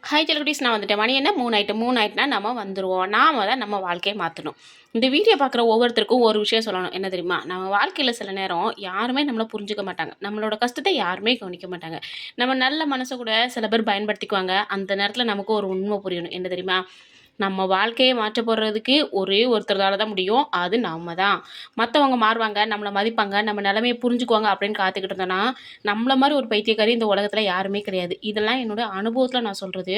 Hi செல்குட்டீஸ், நான் வந்துட்டேன். மணி என்ன 3 ஆயிட்டு. 3 ஆயிட்டுனா நம்ம வந்துருவோம். நாம தான் நம்ம வாழ்க்கைய மாத்தணும். இந்த வீடியோ பார்க்குற ஒவ்வொருத்தருக்கும் ஒரு விஷயம் சொல்லணும். என்ன தெரியுமா? நம்ம வாழ்க்கையில சில நேரம் யாருமே நம்மள புரிஞ்சுக்க மாட்டாங்க. நம்மளோட கஷ்டத்த யாருமே கவனிக்க மாட்டாங்க. நம்ம நல்ல மனச கூட சில பேர் பயன்படுத்திக்குவாங்க. அந்த நேரத்தில நமக்கு ஒரு உண்மை புரியணும். என்ன தெரியுமா? நம்ம வாழ்க்கைய மாற்ற போடுறதுக்கு ஒரே ஒருத்தரால தான் முடியும். அது நம்ம தான். மத்தவங்க மாறுவாங்க, நம்மள மதிப்பாங்க, நம்ம நிலைமைய புரிஞ்சுக்குவாங்க அப்படின்னு காத்துக்கிட்டு இருந்தோம்னா, நம்மள மாரி ஒரு பைத்தியக்காரி இந்த உலகத்தில யாருமே கிடையாது. இதெல்லாம் என்னோட அனுபவத்தில நான் சொல்றது.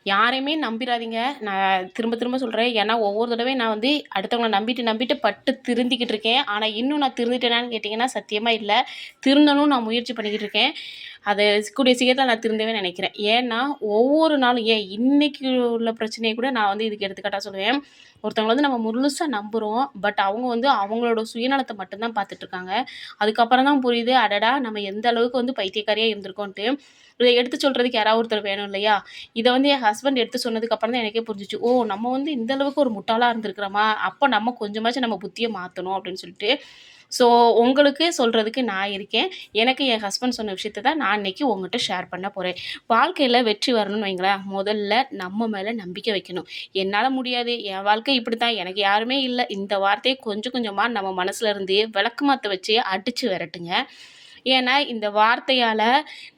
யாரையுமே நம்பிராதீங்க. நான் திரும்ப திரும்ப சொல்றேன். ஏன்னா, ஒவ்வொரு தடவையும் நான் வந்து அடுத்தவங்கள நம்பிட்டு நம்பிட்டு பட்டு திருந்திக்கிட்டு இருக்கேன். ஆனா, இன்னும் நான் திருந்திட்டேனான்னு கேட்டீங்கன்னா, சத்தியமா இல்ல. திருந்தணும்னு நான் முயற்சி பண்ணிக்கிட்டு இருக்கேன். அது கூடிய சீக்கிரத்தில நான் திருந்தவே நினைக்கிறேன். ஏன்னா, ஒவ்வொரு நாளும் இன்னைக்கு உள்ள பிரச்சனைய கூட நான் வந்து இதுக்கு எடுத்துக்காட்டா சொல்லுவேன். ஒருத்தவங்கள வந்து நம்ம முழுசா நம்புறோம். பட் அவங்க வந்து அவங்களோட சுயநலத்த மட்டும் தான் பார்த்துட்டுருக்காங்க. அதுக்கப்புறம் தான் புரியுது, அடடா! நம்ம எந்த அளவுக்கு வந்து பைத்தியக்காரியா இருந்திருக்கோன்ட்டு. இத எடுத்து சொல்றதுக்கு யாராவது ஒருத்தர் வேணும் இல்லையா? இத வந்து என் ஹஸ்பண்ட் எடுத்து சொன்னதுக்கு அப்புறம் தான் எனக்கே புரிஞ்சுச்சு. ஓ! நம்ம வந்து இந்த அளவுக்கு ஒரு முட்டாளா இருந்திருக்கிறோமா? அப்ப நம்ம கொஞ்சமாச்சும் நம்ம புத்திய மாத்தணும் அப்படின்னு சொல்லிட்டு. ஸோ உங்களுக்கு சொல்றதுக்கு நான் இருக்கேன். எனக்கு என் ஹஸ்பண்ட் சொன்ன விஷயத்த தான் நான் இன்னைக்கு உங்ககிட்ட ஷேர் பண்ண போறேன். வாழ்க்கையில வெற்றி வரணும்னு வைங்களேன், முதல்ல நம்ம மேல நம்பிக்கை வைக்கணும். என்னால முடியாது, என் வாழ்க்கை இப்படித்தான், எனக்கு யாருமே இல்ல. இந்த வார்த்தைய கொஞ்சம் கொஞ்சமா நம்ம மனசுல இருந்து விளக்கமாத்த வச்சு அடிச்சு விரட்டுங்க. ஏன்னா, இந்த வார்த்தையால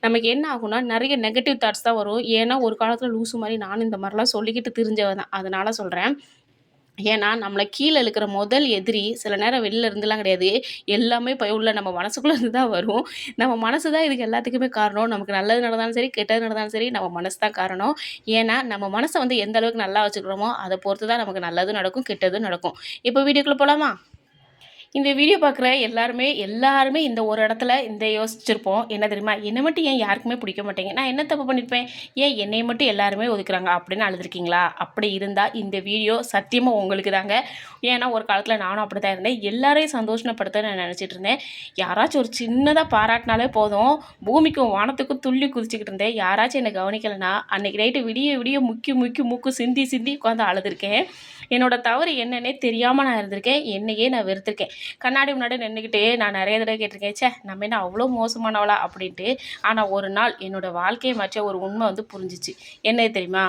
நமக்கு என்ன ஆகும்னா, நெறைய நெகட்டிவ் தாட்ஸ் தான் வரும். ஏன்னா, ஒரு காலத்தில லூசு மாரி நானும் இந்த மாரிலாம் சொல்லிக்கிட்டு திரிஞ்சவ தான். அதனால சொல்றேன். ஏன்னா, நம்மள கீழ இழுக்கிற முதல் எதிரி சில நேரம் வெளில இருந்துலாம் கிடையாது. எல்லாமே உள்ள நம்ம மனசுக்குள்ள இருந்து தான் வரும். நம்ம மனசு தான் இதுக்கு எல்லாத்துக்குமே காரணம். நமக்கு நல்லது நடந்தாலும் சரி, கெட்டது நடந்தாலும் சரி, நம்ம மனசு தான் காரணம். ஏன்னா, நம்ம மனச வந்து எந்த அளவுக்கு நல்லா வச்சுக்கிறோமோ, அத பொறுத்து தான் நமக்கு நல்லதும் நடக்கும், கெட்டதும் நடக்கும். இப்போ வீடியோக்குள்ள போலாமா? இந்த வீடியோ பார்க்குற எல்லாருமே இந்த ஒரு இடத்துல இந்த யோசிச்சிருப்போம். என்ன தெரியுமா? என்ன மட்டும் ஏன் யாருக்குமே பிடிக்க மாட்டேங்குது? நான் என்ன தப்பு பண்ணியிருப்பேன்? ஏன் என்னைய மட்டும் எல்லாருமே ஒதுக்குறாங்க அப்படின்னு அழுதுருக்கீங்களா? அப்படி இருந்தா இந்த வீடியோ சத்தியமா உங்களுக்கு தாங்க. ஏன்னா ஒரு காலத்துல நானும் அப்படித்தான் இருந்தேன். எல்லாரையும் சந்தோஷப்படுத்த நான் நினைச்சிட்டு இருந்தேன். யாராச்சும் ஒரு சின்னதா பாராட்டினாலே போதும், பூமிக்கும் வானத்துக்கும் துள்ளி குதிச்சுக்கிட்டு இருந்தேன். யாராச்சும் என்ன கவனிக்கலன்னா, அன்னைக்கு நைட்டு விடிய விடிய முக்கி முக்கி மூக்கு சிந்தி சிந்தி உட்காந்து அழுதுருக்கேன். என்னோட தவறு என்னன்னே தெரியாம நான் இருந்திருக்கேன். என்னையே நான் வெறுத்திருக்கேன். கண்ணாடி முன்னாடி நின்னுக்கிட்டு நான் நெறைய தடவை கேட்டிருக்கேன். ச்சே! நம்ம என்ன அவ்ளோ மோசமானவளா? அப்படின்ட்டு. ஆனா ஒரு நாள் என்னோட வாழ்க்கைய மாற்ற ஒரு உண்மை வந்து புரிஞ்சுச்சு. என்னது தெரியுமா?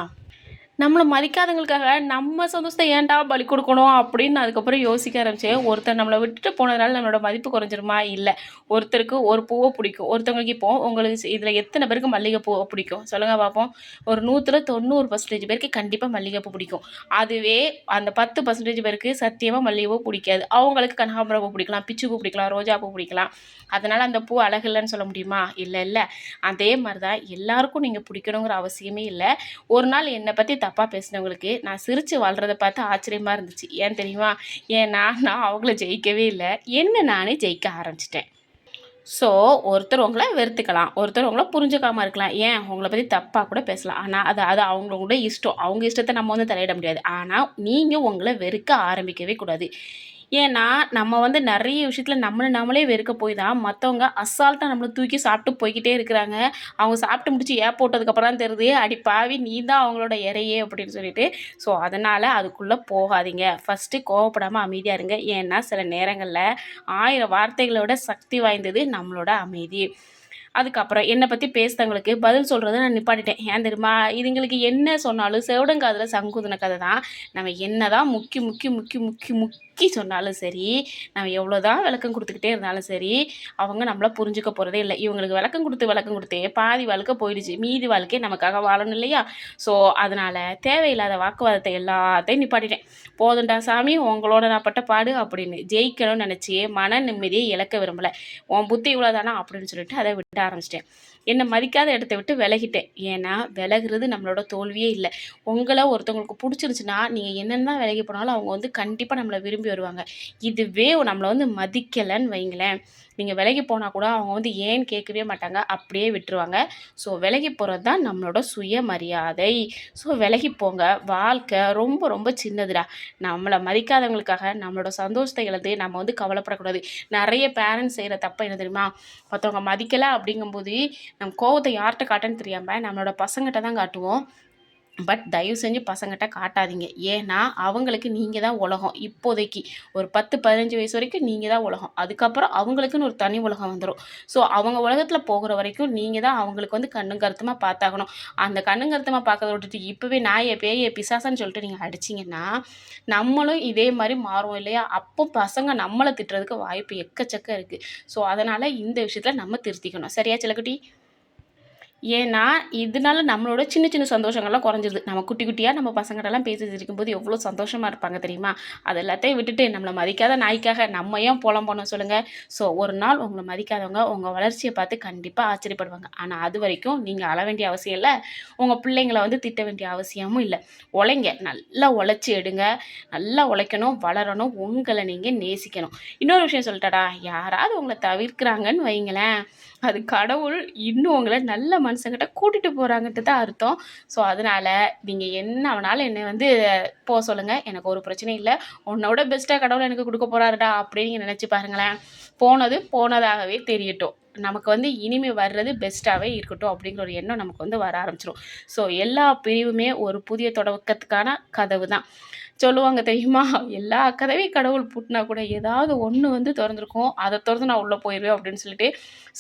நம்மள மதிக்காதவங்களுக்காக நம்ம சந்தோஷத்த ஏன்டா பலி கொடுக்கணும் அப்படின்னு நான் அதுக்கப்புறம் யோசிக்க ஆரம்பிச்சேன். ஒருத்தர் நம்மள விட்டுட்டு போனதுனால நம்மளோட மதிப்பு குறைஞ்சிருமா? இல்ல. ஒருத்தருக்கு ஒரு பூவ பிடிக்கும். ஒருத்தவங்களுக்கு இப்போ உங்களுக்கு இதுல எத்தன பேருக்கு மல்லிகை பூவ பிடிக்கும்? சொல்லுங்க பார்ப்போம். ஒரு 100ல 90% பேருக்கு கண்டிப்பா மல்லிகை பூ பிடிக்கும். அதுவே அந்த 10% பேருக்கு சத்தியமா மல்லிகை பூ பிடிக்காது. அவங்களுக்கு கனகாம்பரம் பூ பிடிக்கலாம், பிச்சி பூ பிடிக்கலாம், ரோஜா பூ பிடிக்கலாம். அதனால அந்த பூ அழகு இல்லன்னு சொல்ல முடியுமா? இல்ல, இல்ல. அதே மாரி தான் எல்லாருக்கும் நீங்க பிடிக்கணுங்கிற அவசியமே இல்ல. ஒரு நாள் என்னை பற்றி தப்பாக பேசினவங்களுக்கு நான் சிரித்து வாழ்கிறத பார்த்து ஆச்சரியமாக இருந்துச்சு. ஏன் தெரியுமா? ஏன்னா நான் அவங்கள ஜெயிக்கவே இல்லை. என்ன நானே ஜெயிக்க ஆரம்பிச்சிட்டேன். ஸோ ஒருத்தர் உங்கள வெறுத்துக்கலாம். ஒருத்தர் உங்கள புரிஞ்சுக்காம இருக்கலாம். ஏன் உங்கள பத்தி தப்பா கூட பேசலாம். ஆனா அது அது அவங்களோட இஷ்டம். அவங்க இஷ்டத்த நம்ம வந்து தலையிட முடியாது. ஆனா நீங்க உங்கள வெறுக்க ஆரம்பிக்கவே கூடாது. ஏன்னா, நம்ம வந்து நெறைய விஷயத்துல நம்மள நாமளே வெறுக்க போய் தான் மத்தவங்க அசால்ட்டா நம்மள தூக்கி சாப்பிட்டு போய்க்கிட்டே இருக்கிறாங்க. அவங்க சாப்பிட்டு முடிச்சு போட்டதுக்கப்புறம் தான் தெரியுது, "அடி பாவி! நீ தான் அவங்களோட இரையே" அப்படின்னு சொல்லிட்டு. ஸோ அதனால அதுக்குள்ள போகாதீங்க. ஃபர்ஸ்ட்டு கோவப்படாம அமைதியா இருங்க. ஏன்னா சில நேரங்கள்ல 1000 வார்த்தைகளோட சக்தி வாய்ந்தது நம்மளோட அமைதி. அதுக்கப்புறம் என்ன பத்தி பேசுனவங்களுக்கு பதில் சொல்றத நான் நிப்பாட்டிட்டேன். ஏன் தெரியுமா? இதுங்களுக்கு என்ன சொன்னாலும் செவிடங்காதுல சங்குதுன கதை தான். நம்ம என்னதான் முக்கி முக்கி முக்கி முக்கி முக்கி சொன்னாலும் சரி, நம்ம எவ்வளோதான் விளக்கம் குடுத்துக்கிட்டே இருந்தாலும் சரி, அவங்க நம்மள புரிஞ்சுக்க போறதே இல்ல. இவங்களுக்கு விளக்கம் குடுத்தே பாதி வாழ்க்கை போயிடுச்சு. மீதி வாழ்க்கை நமக்காக வாழணும் இல்லையா? ஸோ, அதனால தேவையில்லாத வாக்குவாதத்த எல்லாத்தையும் நிப்பாட்டிட்டேன். "போதும்டா சாமி, உங்களோட நான் பட்ட பாடு" அப்படின்னு. ஜெயிக்கணும்னு நெனச்சு மன நிம்மதிய இழக்க விரும்பல. "உன் புத்தி இவ்வளோதானா?" அப்படின்னு சொல்லிட்டு அத விட ஆரம்பிச்சிட்டேன். என்ன மதிக்காத இடத்த விட்டு விலகிட்டேன். ஏன்னா, விலகுறது நம்மளோட தோல்வியே இல்ல. உங்கள ஒருத்தவங்களுக்கு புடிச்சிருந்துச்சுன்னா, நீங்க என்னன்னு தான் விலகி போனாலும் அவங்க வந்து கண்டிப்பா நம்மள விரும்பி வருவாங்க. இதுவே நம்மள வந்து மதிக்கலன்னு வைங்களேன், நீங்க விலகி போனா கூட அவங்க வந்து ஏன்னு கேட்கவே மாட்டாங்க. அப்படியே விட்டுருவாங்க. ஸோ விலகி போறது தான் நம்மளோட சுயமரியாதை. ஸோ விலகி போங்க. வாழ்க்கை ரொம்ப ரொம்ப சின்னதுடா. நம்மள மதிக்காதவங்களுக்காக நம்மளோட சந்தோஷத்த இழந்து நம்ம வந்து கவலைப்படக்கூடாது. நெறைய பேரண்ட்ஸ் செய்ற தப்பு என்ன தெரியுமா? மத்தவங்க மதிக்கல அப்படிங்கும்போது, நம்ம கோவத்த யார்ட்ட காட்டன்னு தெரியாம நம்மளோட பசங்கட்ட தான் காட்டுவோம். பட் தயவு செஞ்சு பசங்கள்கிட்ட காட்டாதீங்க. ஏன்னா அவங்களுக்கு நீங்கள் தான் உலகம். இப்போதைக்கு ஒரு 10-15 வயசு வரைக்கும் நீங்கள் தான் உலகம். அதுக்கப்புறம் அவங்களுக்குன்னு ஒரு தனி உலகம் வந்துடும். ஸோ அவங்க உலகத்தில் போகிற வரைக்கும் நீங்கள் தான் அவங்களுக்கு வந்து கண்ணும் கருத்துமாக பார்த்தாகணும். அந்த கண்ணும் கருத்துமாக பார்க்கறத விட்டுட்டு இப்போவே நாயை பேயை பிசாசான்னு சொல்லிட்டு நீங்கள் அடிச்சிங்கன்னா நம்மளும் இதே மாதிரி மாறும் இல்லையா? அப்போ பசங்க நம்மளை திட்டுறதுக்கு வாய்ப்பு எக்கச்சக்கம் இருக்குது. ஸோ அதனால் இந்த விஷயத்தில் நம்ம திருத்திக்கணும். சரியா செல்லக்குட்டி? ஏன்னா இதனால நம்மளோட சின்ன சின்ன சந்தோஷங்கள்லாம் குறைஞ்சிருது. நம்ம குட்டி குட்டியாக நம்ம பசங்கள்டலாம் பேசிட்டு இருக்கும்போது எவ்வளோ சந்தோஷமாக இருப்பாங்க தெரியுமா? அது எல்லாத்தையும் விட்டுட்டு நம்மளை மதிக்காத நாய்க்காக நம்ம ஏன் புலம்பணும் சொல்லுங்கள்? ஸோ ஒரு நாள் உங்களை மதிக்காதவங்க உங்கள் வளர்ச்சியை பார்த்து கண்டிப்பாக ஆச்சரியப்படுவாங்க. ஆனால் அது வரைக்கும் நீங்கள் அழ வேண்டிய அவசியம் இல்லை. உங்கள் பிள்ளைங்களை வந்து திட்ட வேண்டிய அவசியமும் இல்லை. உழைங்க, நல்லா உழைச்சி எடுங்க. நல்லா உழைக்கணும், வளரணும், உங்களை நீங்கள் நேசிக்கணும். இன்னொரு விஷயம் சொல்லிட்டாடா, யாராவது உங்களை தவிர்க்கிறாங்கன்னு வைங்களேன், அது கடவுள் இன்னும் உங்களை நல்ல மனுஷங்கிட்ட கூட்டிகிட்டு போகிறாங்கன்ட்டு தான் அர்த்தம். ஸோ அதனால் நீங்கள் என்ன வேணாலும் என்னை வந்து போக சொல்லுங்கள், எனக்கு ஒரு பிரச்சனையும் இல்லை. உன்னோட பெஸ்ட்டாக கடவுள் எனக்கு கொடுக்க போகிறாருடா அப்படின்னு நீங்கள் நினச்சி பாருங்களேன். போனது போனதாகவே தெரியட்டும். நமக்கு வந்து இனிமே வர்றது பெஸ்ட்டாகவே இருக்கட்டும் அப்படிங்கிற ஒரு எண்ணம் நமக்கு வந்து வர ஆரம்பிச்சிடும். ஸோ எல்லா பிரிவுமே ஒரு புதிய தொடக்கத்துக்கான கதவு தான் சொல்லுவாங்க தெரியுமா? எல்லா கதவையும் கடவுள் பூட்டினா கூட ஏதாவது ஒன்று வந்து திறந்துருக்கும். அதை திறந்து நான் உள்ளே போயிடுவேன் அப்படின்னு சொல்லிட்டு.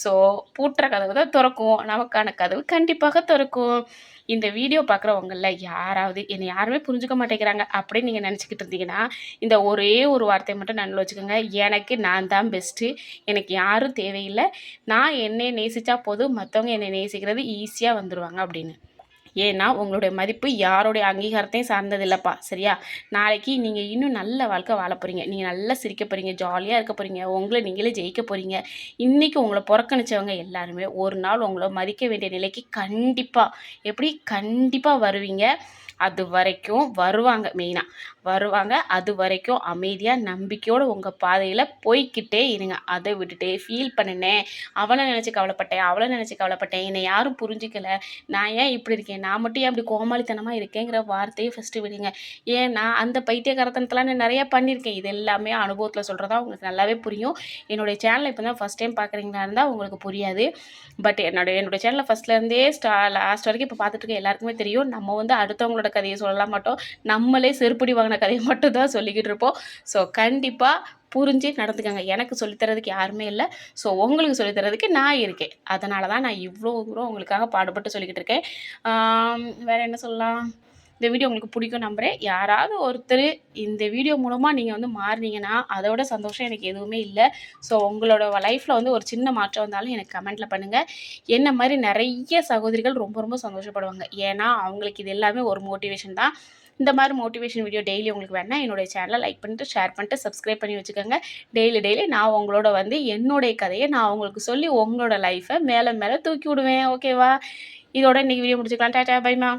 ஸோ பூட்டுற கதவு தான் திறக்கும். நமக்கான கதவு கண்டிப்பாக திறக்கும். இந்த வீடியோ பார்க்குறவங்களில் யாராவது என்னை யாருமே புரிஞ்சுக்க மாட்டேங்கிறாங்க அப்படின்னு நீங்கள் நினச்சிக்கிட்டு இருந்தீங்கன்னா, இந்த ஒரே ஒரு வார்த்தையை மட்டும் நன்னில் வச்சுக்கோங்க. எனக்கு நான் தான் பெஸ்ட்டு. எனக்கு யாரும் தேவையில்லை. நான் என்னை நேசித்தா போதும், மற்றவங்க என்னை நேசிக்கிறது ஈஸியாக வந்துடுவாங்க அப்படின்னு. ஏன்னா உங்களுடைய மதிப்பு யாருடைய அங்கீகாரத்தையும் சார்ந்ததில்லைப்பா. சரியா? நாளைக்கு நீங்கள் இன்னும் நல்ல வாழ்க்கை வாழ போகிறீங்க. நீங்கள் நல்லா சிரிக்க போகிறீங்க, ஜாலியாக இருக்க போகிறீங்க, உங்களை நீங்களே ஜெயிக்க போகிறீங்க. இன்றைக்கி உங்களை புறக்கணிச்சவங்க எல்லாருமே ஒரு நாள் உங்களை மதிக்க வேண்டிய நிலைக்கு கண்டிப்பாக வருவீங்க. அது வரைக்கும் வருவாங்க. மெயினாக வருவாங்க. அது வரைக்கும் அமைதியாக நம்பிக்கையோடு உங்கள் பாதையில் போய்க்கிட்டே இருங்க. அதை விட்டுட்டு ஃபீல் பண்ணினேன், அவளை நினச்சி கவலைப்பட்டேன், என்னை யாரும் புரிஞ்சிக்கலை, நான் ஏன் இப்படி இருக்கேன், நான் மட்டும் ஏன் இப்படி கோமாளித்தனமாக இருக்கேங்கிற வார்த்தையை ஃபஸ்ட்டு விடுங்க. ஏன்னா அந்த பைத்தியக்காரத்தனத்தெலாம் நான் நிறையா பண்ணியிருக்கேன். இது எல்லாமே அனுபவத்தில் சொல்கிறதா உங்களுக்கு நல்லாவே புரியும். என்னுடைய சேனலை இப்போ தான் ஃபஸ்ட் டைம் பார்க்குறீங்களா இருந்தால் உங்களுக்கு புரியாது. பட் என்னுடைய சேனலை ஃபஸ்ட்லேருந்தே லாஸ்ட் வரைக்கும் இப்போ பார்த்துட்டு இருக்க எல்லாருக்குமே தெரியும். நம்ம வந்து அடுத்தவங்களோட கதையை சொல்ல மாட்டோம். நம்மளே செருப்படி வாங்கின கதையை மட்டும் தான் சொல்லிக்கிட்டு இருப்போம். ஸோ கண்டிப்பாக புரிஞ்சு நடந்துக்கங்க. எனக்கு சொல்லித்தரதுக்கு யாருமே இல்லை. ஸோ உங்களுக்கு சொல்லித்தரதுக்கு நான் இருக்கேன். அதனால தான் நான் இவ்வளோ தூரம் உங்களுக்காக பாடுபட்டு சொல்லிக்கிட்டு இருக்கேன். வேறு என்ன சொல்லலாம்? இந்த வீடியோ உங்களுக்கு பிடிக்கும் நம்புகிறேன். யாராவது ஒருத்தர் இந்த வீடியோ மூலமாக நீங்கள் வந்து மாறினீங்கன்னா அதோட சந்தோஷம் எனக்கு எதுவுமே இல்லை. ஸோ உங்களோட லைஃப்பில் வந்து ஒரு சின்ன மாற்றம் வந்தாலும் எனக்கு கமெண்ட்டில் பண்ணுங்கள். என்ன மாதிரி நிறைய சகோதரிகள் ரொம்ப ரொம்ப சந்தோஷப்படுவாங்க. ஏன்னா அவங்களுக்கு இது எல்லாமே ஒரு மோட்டிவேஷன் தான். இந்த மாதிரி மோட்டிவேஷன் வீடியோ டெய்லி உங்களுக்கு வேணால் என்னுடைய சேனலை லைக் பண்ணிட்டு ஷேர் பண்ணிட்டு சப்ஸ்கிரைப் பண்ணி வச்சுக்கோங்க. டெய்லி நான் உங்களோட வந்து என்னுடைய கதையை நான் உங்களுக்கு சொல்லி உங்களோட லைஃப்பை மேலே மேலே தூக்கி விடுவேன். ஓகேவா? இதோட இன்றைக்கி வீடியோ முடிச்சுக்கலாம். டாடா, பைமா.